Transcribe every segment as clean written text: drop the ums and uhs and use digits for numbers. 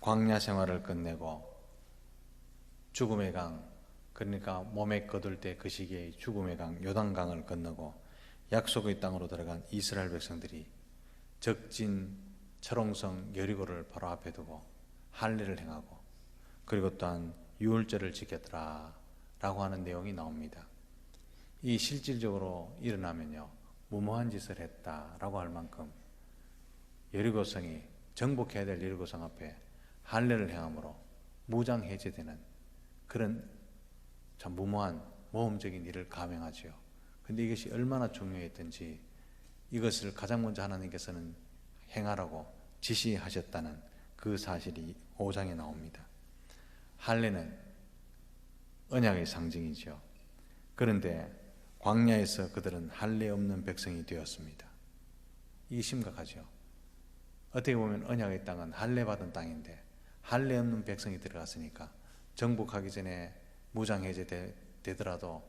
광야 생활을 끝내고 죽음의 강, 그러니까 몸에 거둘 때 그 시기에 죽음의 강 요단강을 건너고 약속의 땅으로 들어간 이스라엘 백성들이 적진 철옹성 여리고를 바로 앞에 두고 할례를 행하고 그리고 또한 유월절을 지켰더라 라고 하는 내용이 나옵니다. 이 실질적으로 일어나면요, 무모한 짓을 했다라고 할 만큼 여리고성이, 정복해야 될 여리고성 앞에 할례를 행함으로 무장 해제되는 그런 참 무모한 모험적인 일을 감행하지요. 근데 이것이 얼마나 중요했던지 이것을 가장 먼저 하나님께서는 행하라고 지시하셨다는 그 사실이 5장에 나옵니다. 할례는 언약의 상징이죠. 그런데 광야에서 그들은 할례 없는 백성이 되었습니다. 이게 심각하죠. 어떻게 보면 언약의 땅은 할례 받은 땅인데 할례 없는 백성이 들어갔으니까 정복하기 전에 무장해제 되더라도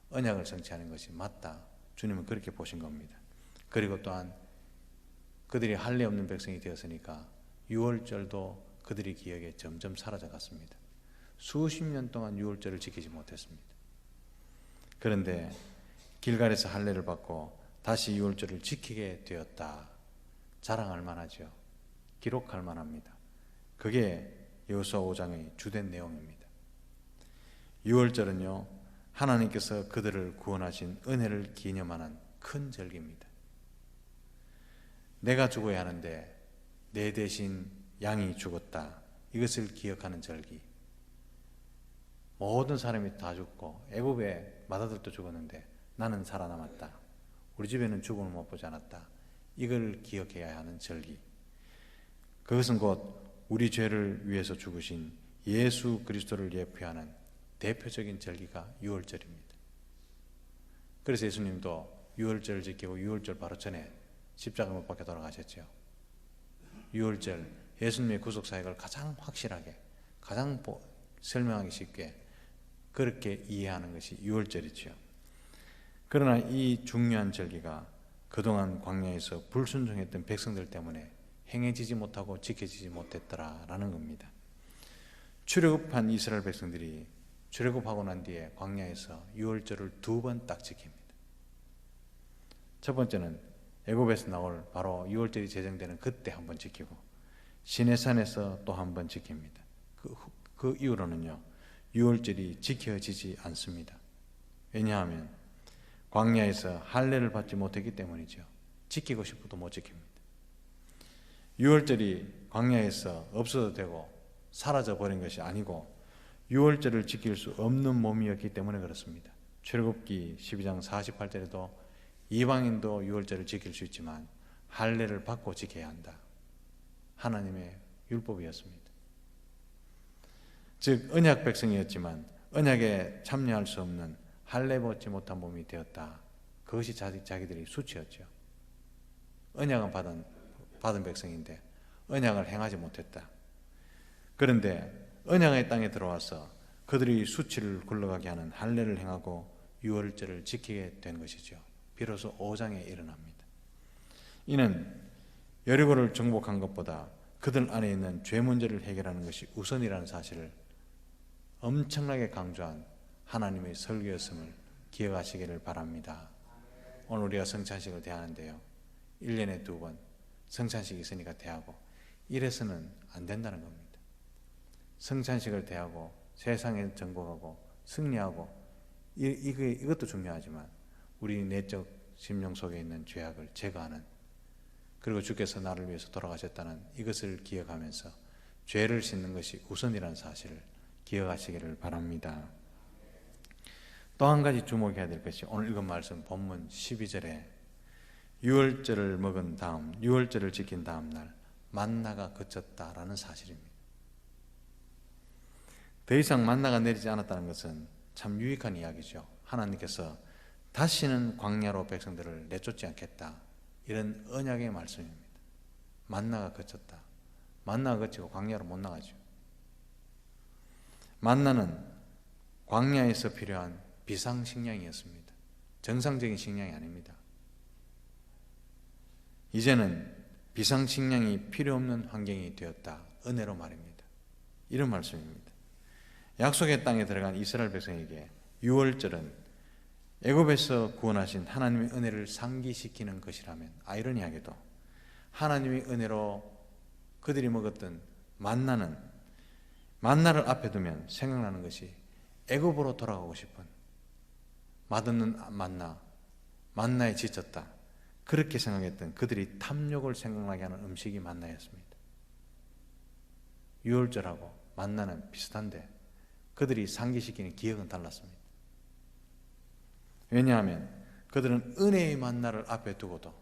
언약을 성취하는 것이 맞다. 주님은 그렇게 보신 겁니다. 그리고 또한 그들이 할례 없는 백성이 되었으니까 유월절도 그들의 기억에 점점 사라져 갔습니다. 수십 년 동안 유월절을 지키지 못했습니다. 그런데 길갈에서 할례를 받고 다시 유월절을 지키게 되었다. 자랑할 만하죠. 기록할 만합니다. 그게 여호수아 5장의 주된 내용입니다. 유월절은요, 하나님께서 그들을 구원하신 은혜를 기념하는 큰 절기입니다. 내가 죽어야 하는데 내 대신 양이 죽었다. 이것을 기억하는 절기. 모든 사람이 다 죽고 애굽의 맏아들도 죽었는데 나는 살아남았다. 우리 집에는 죽음을 못 보지 않았다. 이걸 기억해야 하는 절기. 그것은 곧 우리 죄를 위해서 죽으신 예수 그리스도를 예표하는 대표적인 절기가 유월절입니다. 그래서 예수님도 유월절을 지키고 유월절 바로 전에 십자가 못 박혀 돌아가셨죠. 유월절, 예수님의 구속 사역을 가장 확실하게, 가장 설명하기 쉽게 그렇게 이해하는 것이 유월절이죠. 그러나 이 중요한 절기가 그동안 광야에서 불순종했던 백성들 때문에 행해지지 못하고 지켜지지 못했더라라는 겁니다. 출애굽한 이스라엘 백성들이 출애굽하고 난 뒤에 광야에서 유월절을 2번 딱 지킵니다. 첫 번째는 애굽에서 나올 바로 유월절이 제정되는 그때 한 번 지키고 시내산에서 또 한 번 지킵니다. 그 이후로는요, 유월절이 지켜지지 않습니다. 왜냐하면 광야에서 할례를 받지 못했기 때문이죠. 지키고 싶어도 못 지킵니다. 유월절이 광야에서 없어도 되고 사라져 버린 것이 아니고 유월절을 지킬 수 없는 몸이었기 때문에 그렇습니다. 출애굽기 12장 48절에도 이방인도 유월절을 지킬 수 있지만 할례를 받고 지켜야 한다. 하나님의 율법이었습니다. 즉 언약 백성이었지만 언약에 참여할 수 없는 할례 받지 못한 몸이 되었다. 그것이 자기들의 수치였죠. 언약은 받은 백성인데 언약을 행하지 못했다. 그런데 언약의 땅에 들어와서 그들이 수치를 굴러가게 하는 할례를 행하고 유월절을 지키게 된 것이죠. 비로소 5장에 일어납니다. 이는 여리고를 정복한 것보다 그들 안에 있는 죄 문제를 해결하는 것이 우선이라는 사실을 엄청나게 강조한 하나님의 설교였음을 기억하시기를 바랍니다. 오늘 우리가 성찬식을 대하는데요, 1년에 2번 성찬식이 있으니까 대하고 이래서는 안 된다는 겁니다. 성찬식을 대하고 세상에 정복하고 승리하고 이것도 중요하지만 우리 내적 심령 속에 있는 죄악을 제거하는, 그리고 주께서 나를 위해서 돌아가셨다는 이것을 기억하면서 죄를 씻는 것이 우선이라는 사실을 기억하시기를 바랍니다. 또 한 가지 주목해야 될 것이 오늘 읽은 말씀 본문 12절에 유월절을 먹은 다음, 유월절을 지킨 다음 날 만나가 그쳤다라는 사실입니다. 더 이상 만나가 내리지 않았다는 것은 참 유익한 이야기죠. 하나님께서 다시는 광야로 백성들을 내쫓지 않겠다, 이런 언약의 말씀입니다. 만나가 그쳤다. 만나가 그치고 광야로 못 나가죠. 만나는 광야에서 필요한 비상식량이었습니다. 정상적인 식량이 아닙니다. 이제는 비상식량이 필요 없는 환경이 되었다. 은혜로 말입니다. 이런 말씀입니다. 약속의 땅에 들어간 이스라엘 백성에게 유월절은 애굽에서 구원하신 하나님의 은혜를 상기시키는 것이라면, 아이러니하게도 하나님의 은혜로 그들이 먹었던 만나를 앞에 두면 생각나는 것이 애굽으로 돌아가고 싶은, 맛없는 만나에 지쳤다, 그렇게 생각했던 그들이 탐욕을 생각나게 하는 음식이 만나였습니다. 유월절하고 만나는 비슷한데 그들이 상기시키는 기억은 달랐습니다. 왜냐하면 그들은 은혜의 만나를 앞에 두고도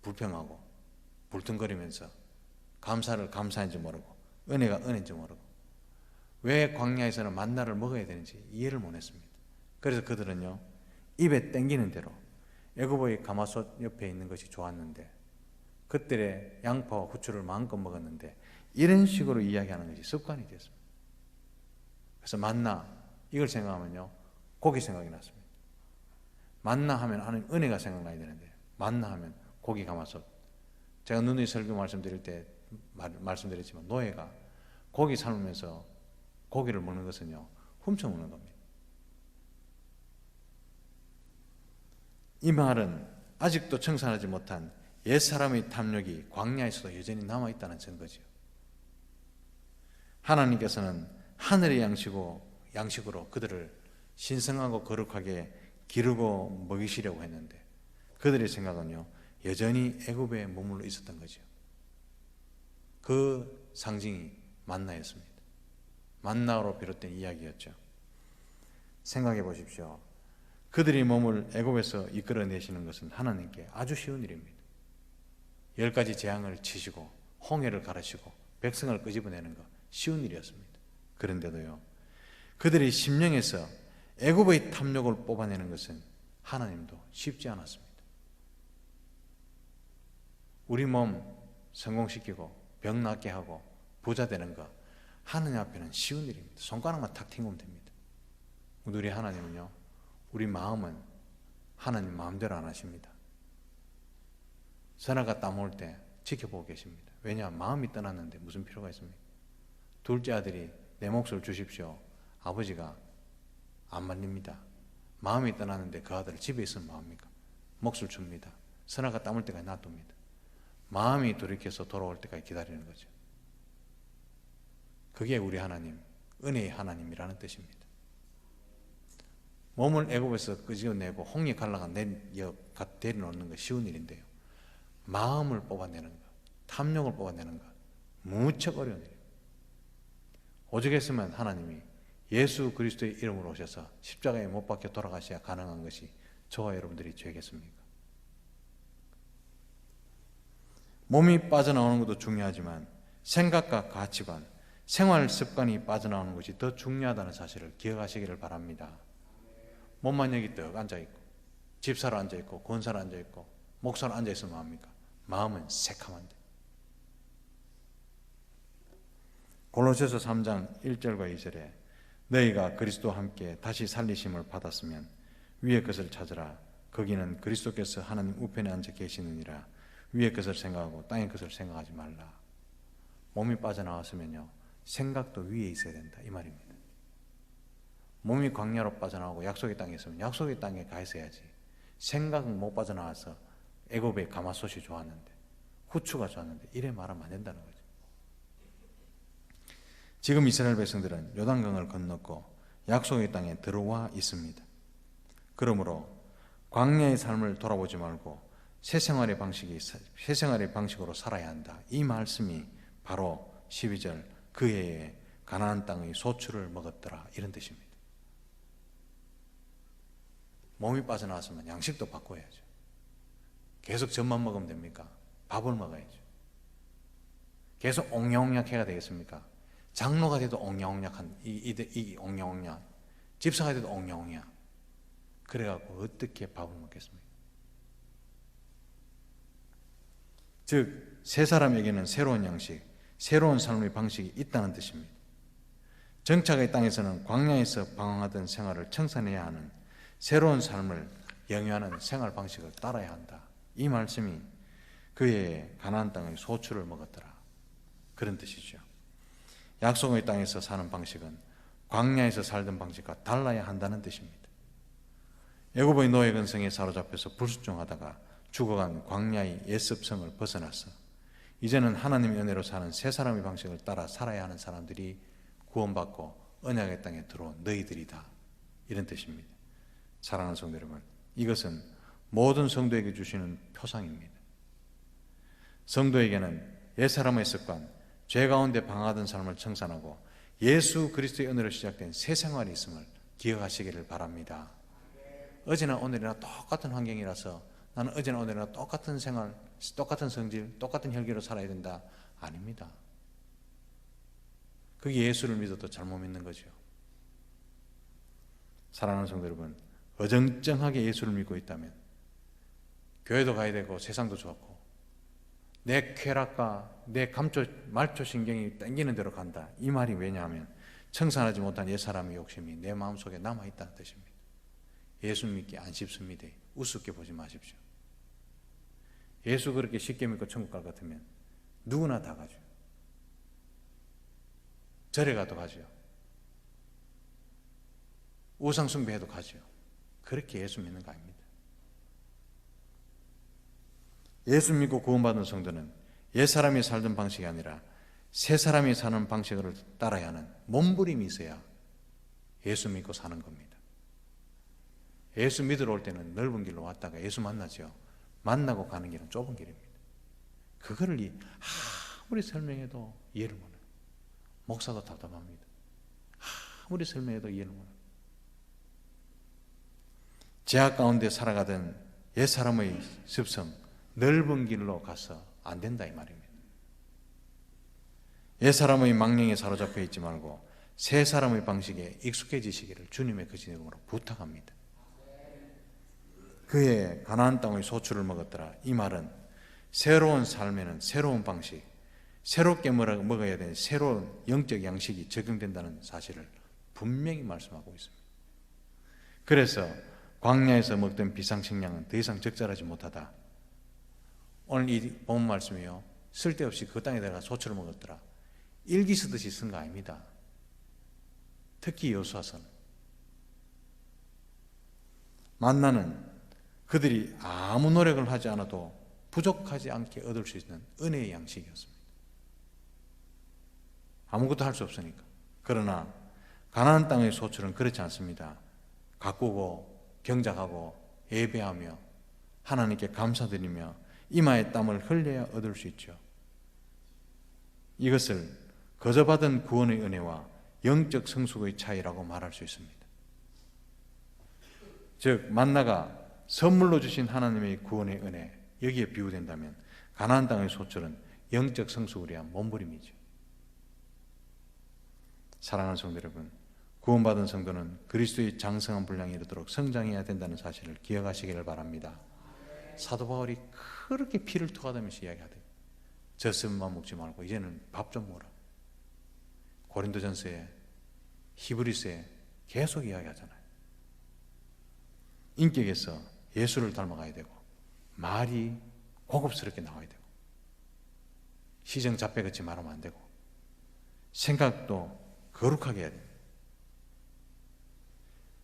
불평하고 불퉁거리면서 감사를 감사인지 모르고 은혜가 은혜인지 모르고 왜 광야에서는 만나를 먹어야 되는지 이해를 못했습니다. 그래서 그들은요, 입에 땡기는 대로 애굽의 가마솥 옆에 있는 것이 좋았는데, 그때의 양파와 후추를 마음껏 먹었는데, 이런 식으로 이야기하는 것이 습관이 됐습니다. 그래서 만나, 이걸 생각하면요, 고기 생각이 났습니다. 만나 하면 하나님 은혜가 생각나야 되는데, 만나 하면 고기 가마솥. 제가 누누이 설교 말씀드릴 때 말씀드렸지만, 노예가 고기 삶으면서 고기를 먹는 것은요, 훔쳐 먹는 겁니다. 이 말은 아직도 청산하지 못한 옛사람의 탐욕이 광야에서도 여전히 남아있다는 증거지요. 하나님께서는 하늘의 양식으로 그들을 신성하고 거룩하게 기르고 먹이시려고 했는데, 그들의 생각은요, 여전히 애굽에 머물러 있었던 거죠. 그 상징이 만나였습니다. 만나로 비롯된 이야기였죠. 생각해 보십시오. 그들이 몸을 애굽에서 이끌어내시는 것은 하나님께 아주 쉬운 일입니다. 10가지 재앙을 치시고 홍해를 가르시고 백성을 끄집어내는 것, 쉬운 일이었습니다. 그런데도요, 그들이 심령에서 애굽의 탐욕을 뽑아내는 것은 하나님도 쉽지 않았습니다. 우리 몸 성공시키고 병 낫게 하고 부자 되는 것, 하나님 앞에는 쉬운 일입니다. 손가락만 탁 튕기면 됩니다. 우리 하나님은요, 우리 마음은 하나님 마음대로 안 하십니다. 선악과 따먹을 때 지켜보고 계십니다. 왜냐? 마음이 떠났는데 무슨 필요가 있습니까? 둘째 아들이 내 몫을 주십시오. 아버지가 안 말립니다. 마음이 떠났는데 그 아들을 집에 있으면 뭐합니까? 몫을 줍니다. 선악과 따물 때까지 놔둡니다. 마음이 돌이켜서 돌아올 때까지 기다리는 거죠. 그게 우리 하나님, 은혜의 하나님이라는 뜻입니다. 몸을 애굽에서 끄집어내고 홍해 갈라가 데려놓는 거 쉬운 일인데요, 마음을 뽑아내는 것, 탐욕을 뽑아내는 것, 무척 어려운 일이에요. 오죽했으면 하나님이 예수 그리스도의 이름으로 오셔서 십자가에 못 박혀 돌아가셔야 가능한 것이 저와 여러분들이 죄겠습니까? 몸이 빠져나오는 것도 중요하지만 생각과 가치관, 생활 습관이 빠져나오는 것이 더 중요하다는 사실을 기억하시기를 바랍니다. 몸만 여기 떡 앉아있고 집사로 앉아있고 권사로 앉아있고 목사로 앉아있으면 뭐합니까? 마음은 새카만데. 골로새서 3장 1절과 2절에 너희가 그리스도와 함께 다시 살리심을 받았으면 위의 것을 찾으라. 거기는 그리스도께서 하나님 우편에 앉아 계시느니라. 위의 것을 생각하고 땅의 것을 생각하지 말라. 몸이 빠져나왔으면요, 생각도 위에 있어야 된다, 이 말입니다. 몸이 광야로 빠져나오고 약속의 땅에 있으면 약속의 땅에 가 있어야지. 생각은 못 빠져나와서 애굽의 가마솥이 좋았는데, 후추가 좋았는데, 이래 말하면 안 된다는 거죠. 지금 이스라엘 백성들은 요단강을 건넜고 약속의 땅에 들어와 있습니다. 그러므로 광야의 삶을 돌아보지 말고 새 생활의 방식으로 살아야 한다. 이 말씀이 바로 12절 그 해에 가나안 땅의 소출을 먹었더라, 이런 뜻입니다. 몸이 빠져나왔으면 양식도 바꿔야죠. 계속 젖만 먹으면 됩니까? 밥을 먹어야죠. 계속 옹냐옹냐 해가 되겠습니까? 장로가 돼도 옹냐옹냐한 이 옹냐옹냐, 집사가 돼도 옹냐옹냐. 그래갖고 어떻게 밥을 먹겠습니까? 즉 새 사람에게는 새로운 양식, 새로운 삶의 방식이 있다는 뜻입니다. 정착의 땅에서는 광야에서 방황하던 생활을 청산해야 하는 새로운 삶을 영위하는 생활 방식을 따라야 한다. 이 말씀이 그의 가나안 땅의 소출을 먹었더라, 그런 뜻이죠. 약속의 땅에서 사는 방식은 광야에서 살던 방식과 달라야 한다는 뜻입니다. 애굽의 노예 근성에 사로잡혀서 불순종하다가 죽어간 광야의 예습성을 벗어나서 이제는 하나님의 은혜로 사는 새 사람의 방식을 따라 살아야 하는 사람들이 구원받고 언약의 땅에 들어온 너희들이다, 이런 뜻입니다. 사랑하는 성도 여러분, 이것은 모든 성도에게 주시는 표상입니다. 성도에게는 옛사람의 습관, 죄 가운데 방황하던 삶을 청산하고 예수 그리스도의 은혜로 시작된 새 생활이 있음을 기억하시기를 바랍니다. 어제나 오늘이나 똑같은 환경이라서 나는 어제나 오늘이나 똑같은 생활, 똑같은 성질, 똑같은 혈기로 살아야 된다, 아닙니다. 그게 예수를 믿어도 잘못 믿는 거죠. 사랑하는 성도 여러분, 어정쩡하게 예수를 믿고 있다면 교회도 가야 되고 세상도 좋고 내 쾌락과 내 말초신경이 땡기는 대로 간다, 이 말이 왜냐하면 청산하지 못한 옛사람의 욕심이 내 마음속에 남아있다는 뜻입니다. 예수 믿기 안 쉽습니다. 우습게 보지 마십시오. 예수 그렇게 쉽게 믿고 천국 갈 것 같으면 누구나 다 가죠. 절에 가도 가죠. 우상 숭배해도 가죠. 그렇게 예수 믿는 거 아닙니다. 예수 믿고 구원받은 성도는 옛사람이 살던 방식이 아니라 새 사람이 사는 방식을 따라야 하는 몸부림이 있어야 예수 믿고 사는 겁니다. 예수 믿으러 올 때는 넓은 길로 왔다가 예수 만나죠. 만나고 가는 길은 좁은 길입니다. 그거를 아무리 설명해도 이해를 못해요. 목사도 답답합니다. 아무리 설명해도 이해를 못해요. 제약 가운데 살아가던 옛사람의 습성, 넓은 길로 가서 안 된다, 이 말입니다. 옛사람의 망령에 사로잡혀 있지 말고 새 사람의 방식에 익숙해지시기를 주님의 거룩한 이름으로 부탁합니다. 그의 가나안 땅의 소출을 먹었더라, 이 말은 새로운 삶에는 새로운 방식, 새롭게 먹어야 되는 새로운 영적 양식이 적용된다는 사실을 분명히 말씀하고 있습니다. 그래서 광야에서 먹던 비상식량은 더 이상 적절하지 못하다. 오늘 이 본문 말씀이요, 쓸데없이 그 땅에 들어가 소출을 먹었더라, 일기 쓰듯이 쓴 거 아닙니다. 특히 여호수아서는 만나는 그들이 아무 노력을 하지 않아도 부족하지 않게 얻을 수 있는 은혜의 양식이었습니다. 아무것도 할 수 없으니까. 그러나 가나안 땅의 소출은 그렇지 않습니다. 가꾸고 경작하고 예배하며 하나님께 감사드리며 이마에 땀을 흘려야 얻을 수 있죠. 이것을 거저받은 구원의 은혜와 영적 성숙의 차이라고 말할 수 있습니다. 즉 만나가 선물로 주신 하나님의 구원의 은혜, 여기에 비유된다면 가나안 땅의 소출은 영적 성숙을 위한 몸부림이죠. 사랑하는 성도 여러분, 구원받은 성도는 그리스도의 장성한 분량에 이르도록 성장해야 된다는 사실을 기억하시기를 바랍니다. 사도 바울이 그렇게 피를 토하다면서 이야기하대요. 젖습만 먹지 말고 이제는 밥 좀 먹어라. 고린도전서에, 히브리서에 계속 이야기하잖아요. 인격에서 예수를 닮아가야 되고 말이 고급스럽게 나와야 되고 시정잡배같이 말하면 안 되고 생각도 거룩하게 해야 됩니다.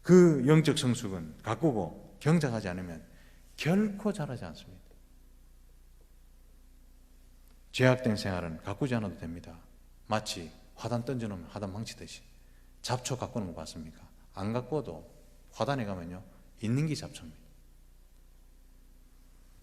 그 영적 성숙은 가꾸고 경작하지 않으면 결코 자라지 않습니다. 죄악된 생활은 가꾸지 않아도 됩니다. 마치 화단 던져놓으면 화단 망치듯이. 잡초 가꾸는 거 봤습니까? 안 가꾸어도 화단에 가면요 있는 게 잡초입니다.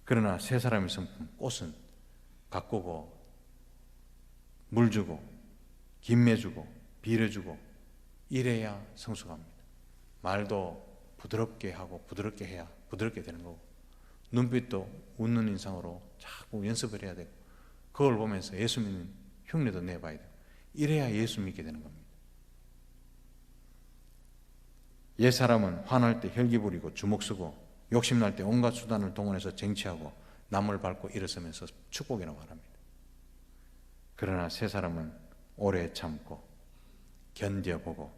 그러나 새 사람의 성품, 꽃은 가꾸고 물 주고 김매 주고 비례 주고 이래야 성숙합니다. 말도 부드럽게 하고 부드럽게 해야 부드럽게 되는 거고 눈빛도 웃는 인상으로 자꾸 연습을 해야 되고 그걸 보면서 예수 믿는 흉내도 내봐야 되고 이래야 예수 믿게 되는 겁니다. 옛사람은 화날 때 혈기 부리고 주먹 쓰고 욕심날 때 온갖 수단을 동원해서 쟁취하고 남을 밟고 일어서면서 축복이라고 말합니다. 그러나 새 사람은 오래 참고 견뎌보고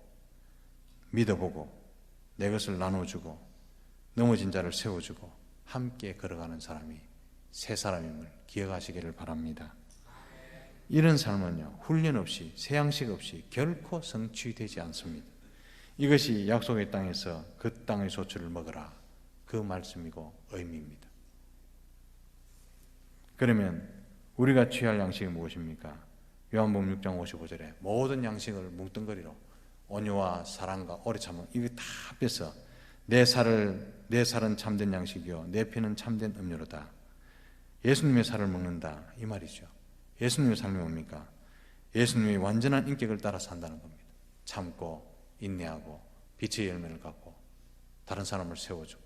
믿어보고 내 것을 나눠주고 넘어진 자를 세워주고 함께 걸어가는 사람이 새 사람임을 기억하시기를 바랍니다. 이런 삶은요, 훈련 없이, 새 양식 없이 결코 성취되지 않습니다. 이것이 약속의 땅에서 그 땅의 소출을 먹으라, 그 말씀이고 의미입니다. 그러면 우리가 취할 양식이 무엇입니까? 요한복음 6장 55절에 모든 양식을 뭉뚱그리로 온유와 사랑과 오래 참음, 이거 다 합해서 내 살은 참된 양식이요 내 피는 참된 음료로다. 예수님의 살을 먹는다, 이 말이죠. 예수님의 삶이 뭡니까? 예수님의 완전한 인격을 따라 산다는 겁니다. 참고 인내하고 빛의 열매를 갖고 다른 사람을 세워주고.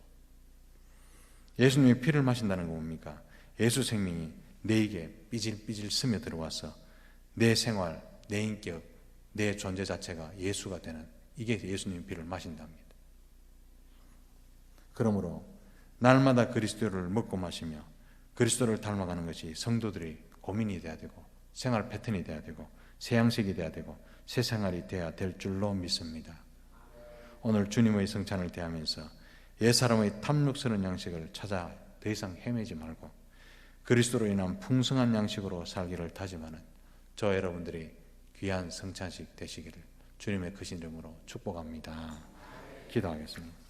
예수님의 피를 마신다는 건 뭡니까? 예수 생명이 내게 삐질삐질 스며 들어와서 내 생활, 내 인격, 내 존재 자체가 예수가 되는, 이게 예수님의 피를 마신답니다. 그러므로 날마다 그리스도를 먹고 마시며 그리스도를 닮아가는 것이 성도들의 고민이 돼야 되고 생활 패턴이 돼야 되고 새 양식이 돼야 되고 새 생활이 돼야 될 줄로 믿습니다. 오늘 주님의 성찬을 대하면서 옛사람의 탐욕스러운 양식을 찾아 더 이상 헤매지 말고 그리스도로 인한 풍성한 양식으로 살기를 다짐하는 저 여러분들이 귀한 성찬식 되시기를 주님의 크신 이름으로 축복합니다. 기도하겠습니다.